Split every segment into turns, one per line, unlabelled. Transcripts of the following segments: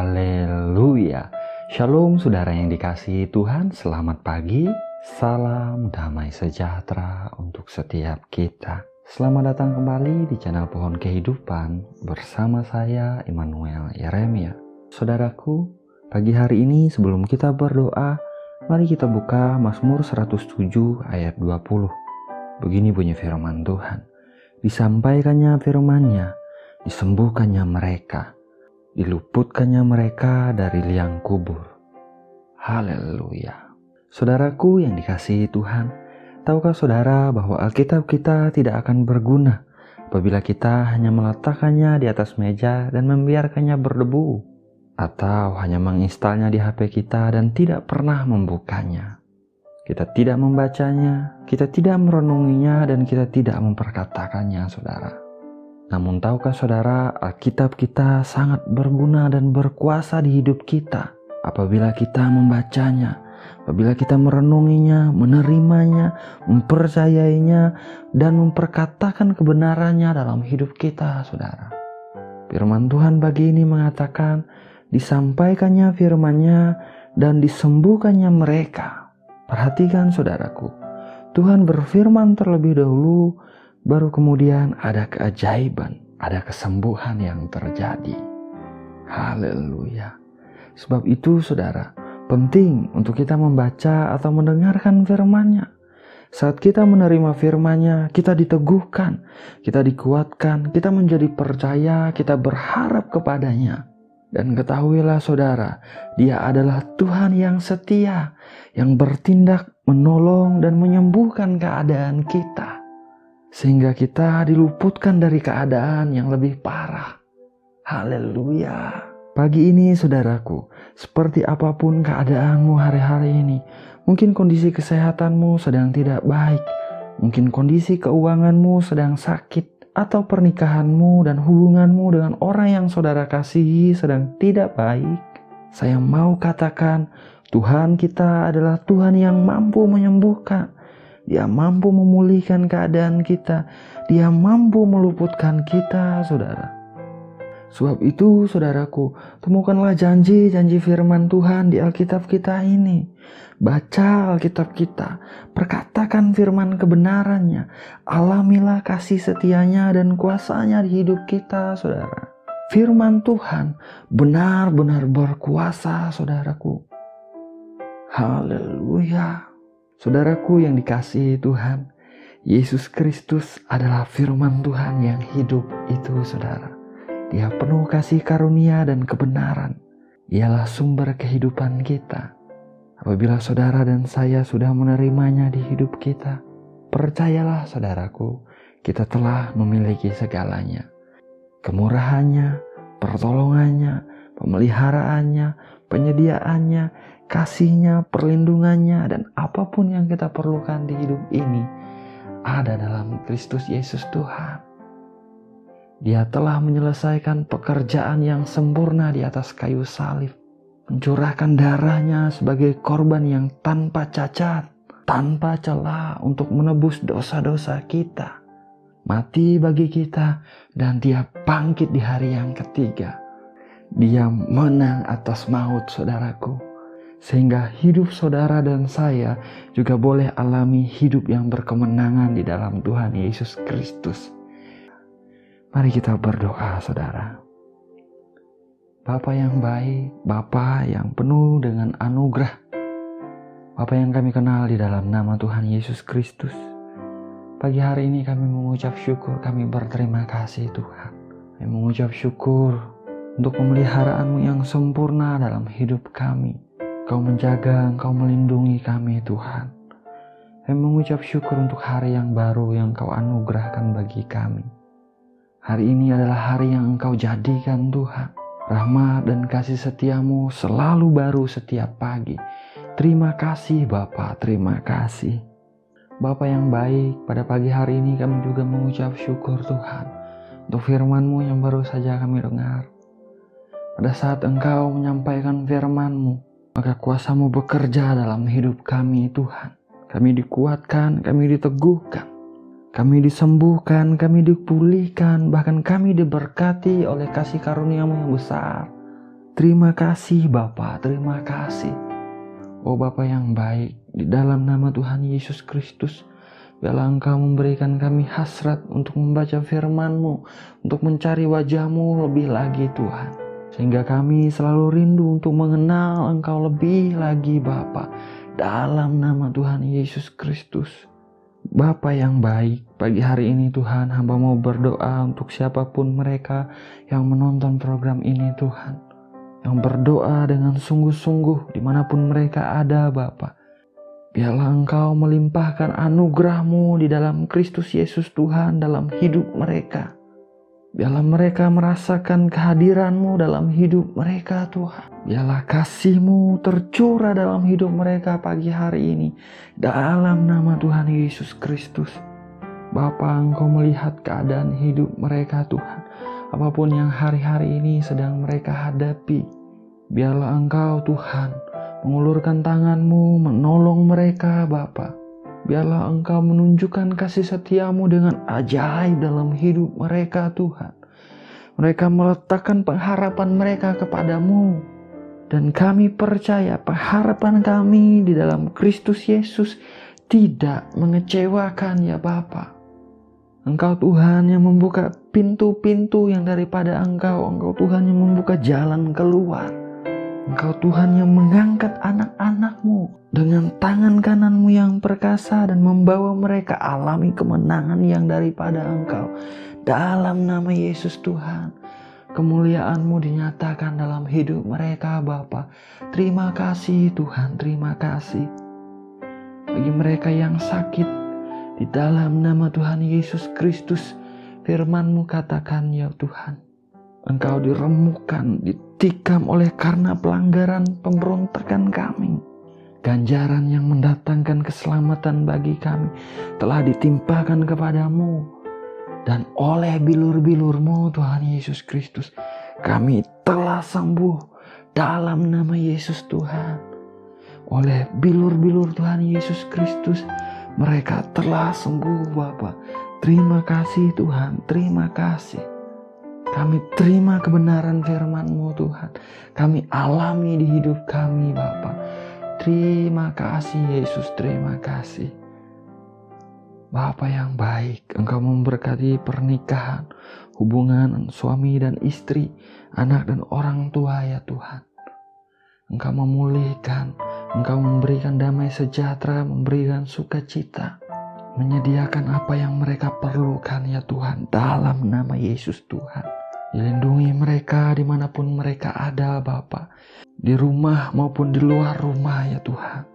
Haleluya. Shalom saudara yang dikasihi Tuhan, selamat pagi. Salam damai sejahtera untuk setiap kita. Selamat datang kembali di channel Pohon Kehidupan bersama saya Immanuel Yeremia. Saudaraku, pagi hari ini sebelum kita berdoa, mari kita buka Mazmur 107 ayat 20. Begini bunyi firman Tuhan. Disampaikannya firman-Nya, disembuhkannya mereka, diluputkannya mereka dari liang kubur. Haleluya. Saudaraku yang dikasihi Tuhan, tahukah saudara bahwa Alkitab kita tidak akan berguna apabila kita hanya meletakkannya di atas meja dan membiarkannya berdebu, atau hanya menginstalnya di HP kita dan tidak pernah membukanya. Kita tidak membacanya, kita tidak merenunginya, dan kita tidak memperkatakannya, saudara. Namun tahukah saudara, Alkitab kita sangat berguna dan berkuasa di hidup kita apabila kita membacanya, apabila kita merenunginya, menerimanya, mempercayainya, dan memperkatakan kebenarannya dalam hidup kita, saudara. Firman Tuhan pagi ini mengatakan, disampaikannya firman-Nya dan disembuhkannya mereka. Perhatikan saudaraku, Tuhan berfirman terlebih dahulu, baru kemudian ada keajaiban, ada kesembuhan yang terjadi. Haleluya. Sebab itu saudara, penting untuk kita membaca atau mendengarkan firman-Nya. Saat kita menerima firman-Nya, kita diteguhkan, kita dikuatkan, kita menjadi percaya, kita berharap kepadanya. Dan ketahuilah saudara, Dia adalah Tuhan yang setia, yang bertindak, menolong, dan menyembuhkan keadaan kita. Sehingga kita diluputkan dari keadaan yang lebih parah. Haleluya. Pagi ini saudaraku, seperti apapun keadaanmu hari-hari ini, mungkin kondisi kesehatanmu sedang tidak baik, mungkin kondisi keuanganmu sedang sakit, atau pernikahanmu dan hubunganmu dengan orang yang saudara kasihi sedang tidak baik. Saya mau katakan, Tuhan kita adalah Tuhan yang mampu menyembuhkan. Dia mampu memulihkan keadaan kita. Dia mampu meluputkan kita, saudara. Sebab itu, saudaraku, temukanlah janji-janji firman Tuhan di Alkitab kita ini. Baca Alkitab kita, perkatakan firman kebenarannya, alamilah kasih setianya dan kuasanya di hidup kita, saudara. Firman Tuhan benar-benar berkuasa, saudaraku. Haleluya. Saudaraku yang dikasihi Tuhan, Yesus Kristus adalah firman Tuhan yang hidup itu, saudara. Dia penuh kasih karunia dan kebenaran. Dialah sumber kehidupan kita. Apabila saudara dan saya sudah menerimanya di hidup kita, percayalah saudaraku, kita telah memiliki segalanya. Kemurahannya, pertolongannya, pemeliharaannya, penyediaannya, kasih-Nya, perlindungannya, dan apapun yang kita perlukan di hidup ini ada dalam Kristus Yesus Tuhan. Dia telah menyelesaikan pekerjaan yang sempurna di atas kayu salib, mencurahkan darah-Nya sebagai korban yang tanpa cacat, tanpa celah untuk menebus dosa-dosa kita. Mati bagi kita, dan Dia bangkit di hari yang ketiga. Dia menang atas maut, saudaraku. Sehingga hidup saudara dan saya juga boleh alami hidup yang berkemenangan di dalam Tuhan Yesus Kristus. Mari kita berdoa, saudara. Bapa yang baik, Bapa yang penuh dengan anugerah, Bapa yang kami kenal di dalam nama Tuhan Yesus Kristus. Pagi hari ini kami mengucap syukur, kami berterima kasih Tuhan. Kami mengucap syukur untuk pemeliharaan-Mu yang sempurna dalam hidup kami. Engkau menjaga, Engkau melindungi kami Tuhan. Kami mengucap syukur untuk hari yang baru yang Engkau anugerahkan bagi kami. Hari ini adalah hari yang Engkau jadikan Tuhan. Rahmat dan kasih setia-Mu selalu baru setiap pagi. Terima kasih Bapa, terima kasih. Bapa yang baik, pada pagi hari ini kami juga mengucap syukur Tuhan untuk firman-Mu yang baru saja kami dengar. Pada saat Engkau menyampaikan firman-Mu, maka kuasa-Mu bekerja dalam hidup kami Tuhan. Kami dikuatkan, kami diteguhkan, kami disembuhkan, kami dipulihkan, bahkan kami diberkati oleh kasih karunia-Mu yang besar. Terima kasih Bapa, terima kasih. Oh Bapa yang baik, di dalam nama Tuhan Yesus Kristus, biarlah Engkau memberikan kami hasrat untuk membaca firman-Mu, untuk mencari wajah-Mu lebih lagi Tuhan. Sehingga kami selalu rindu untuk mengenal Engkau lebih lagi Bapa, dalam nama Tuhan Yesus Kristus. Bapa yang baik, pagi hari ini Tuhan, hamba mau berdoa untuk siapapun mereka yang menonton program ini Tuhan. Yang berdoa dengan sungguh-sungguh dimanapun mereka ada Bapa. Biarlah Engkau melimpahkan anugerah-Mu di dalam Kristus Yesus Tuhan dalam hidup mereka. Biarlah mereka merasakan kehadiran-Mu dalam hidup mereka Tuhan. Biarlah kasih-Mu tercurah dalam hidup mereka pagi hari ini. Dalam nama Tuhan Yesus Kristus. Bapa, Engkau melihat keadaan hidup mereka Tuhan. Apapun yang hari-hari ini sedang mereka hadapi, biarlah Engkau Tuhan mengulurkan tangan-Mu menolong mereka Bapa. Biarlah Engkau menunjukkan kasih setia-Mu dengan ajaib dalam hidup mereka Tuhan. Mereka meletakkan pengharapan mereka kepadamu. Dan kami percaya pengharapan kami di dalam Kristus Yesus tidak mengecewakan ya Bapa. Engkau Tuhan yang membuka pintu-pintu yang daripada Engkau Tuhan yang membuka jalan keluar. Engkau Tuhan yang mengangkat anak-anak-Mu dengan tangan kanan-Mu yang perkasa dan membawa mereka alami kemenangan yang daripada Engkau. Dalam nama Yesus Tuhan, kemuliaan-Mu dinyatakan dalam hidup mereka Bapa. Terima kasih Tuhan, terima kasih. Bagi mereka yang sakit, di dalam nama Tuhan Yesus Kristus, firman-Mu katakan ya Tuhan, Engkau diremukkan, ditikam oleh karena pelanggaran pemberontakan kami. Ganjaran yang mendatangkan keselamatan bagi kami telah ditimpakan kepadamu. Dan oleh bilur-bilur-Mu Tuhan Yesus Kristus, kami telah sembuh dalam nama Yesus Tuhan. Oleh bilur-bilur Tuhan Yesus Kristus, mereka telah sembuh Bapa. Terima kasih Tuhan, terima kasih. Kami terima kebenaran firman-Mu Tuhan. Kami alami di hidup kami Bapa. Terima kasih Yesus, terima kasih. Bapa yang baik, Engkau memberkati pernikahan, hubungan suami dan istri, anak dan orang tua ya Tuhan. Engkau memulihkan, Engkau memberikan damai sejahtera, memberikan sukacita, menyediakan apa yang mereka perlukan ya Tuhan, dalam nama Yesus Tuhan. Dilindungi mereka dimanapun mereka ada Bapa, di rumah maupun di luar rumah ya Tuhan.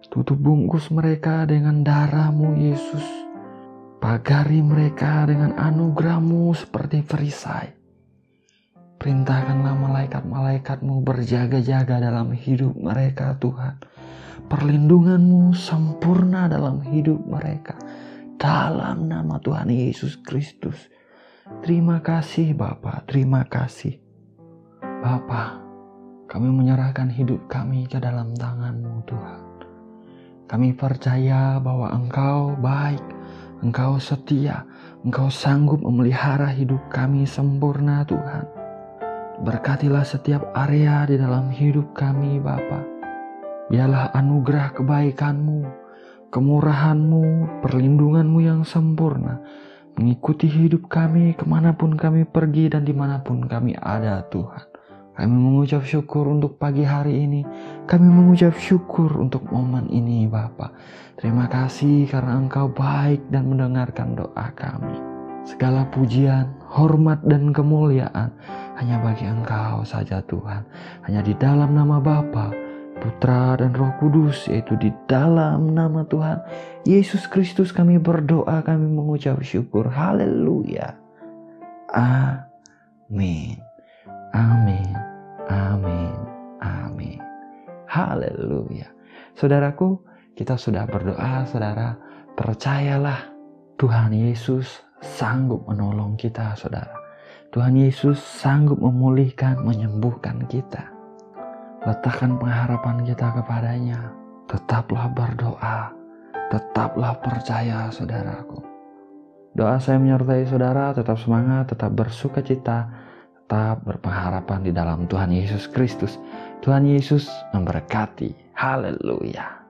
Tutup bungkus mereka dengan darah-Mu Yesus. Pagari mereka dengan anugerah-Mu seperti perisai. Perintahkanlah malaikat-malaikat-Mu berjaga-jaga dalam hidup mereka Tuhan. Perlindungan-Mu sempurna dalam hidup mereka. Dalam nama Tuhan Yesus Kristus. Terima kasih Bapa, terima kasih. Bapa, kami menyerahkan hidup kami ke dalam tangan-Mu Tuhan. Kami percaya bahwa Engkau baik, Engkau setia, Engkau sanggup memelihara hidup kami sempurna Tuhan. Berkatilah setiap area di dalam hidup kami Bapa. Biarlah anugerah kebaikan-Mu, kemurahan-Mu, perlindungan-Mu yang sempurna mengikuti hidup kami kemanapun kami pergi dan dimanapun kami ada Tuhan. Kami mengucap syukur untuk pagi hari ini. Kami mengucap syukur untuk momen ini Bapa. Terima kasih karena Engkau baik dan mendengarkan doa kami. Segala pujian, hormat dan kemuliaan hanya bagi Engkau saja Tuhan. Hanya di dalam nama Bapa, Putra dan Roh Kudus, yaitu di dalam nama Tuhan Yesus Kristus kami berdoa, kami mengucap syukur. Haleluya. Amin. Amin. Amin. Amin. Haleluya. Saudaraku, kita sudah berdoa, saudara. Percayalah, Tuhan Yesus sanggup menolong kita, saudara. Tuhan Yesus sanggup memulihkan, menyembuhkan kita. Letakkan pengharapan kita kepadanya. Tetaplah berdoa. Tetaplah percaya, saudaraku. Doa saya menyertai saudara, tetap semangat, tetap bersuka cita, tetap berpengharapan di dalam Tuhan Yesus Kristus. Tuhan Yesus memberkati. Haleluya.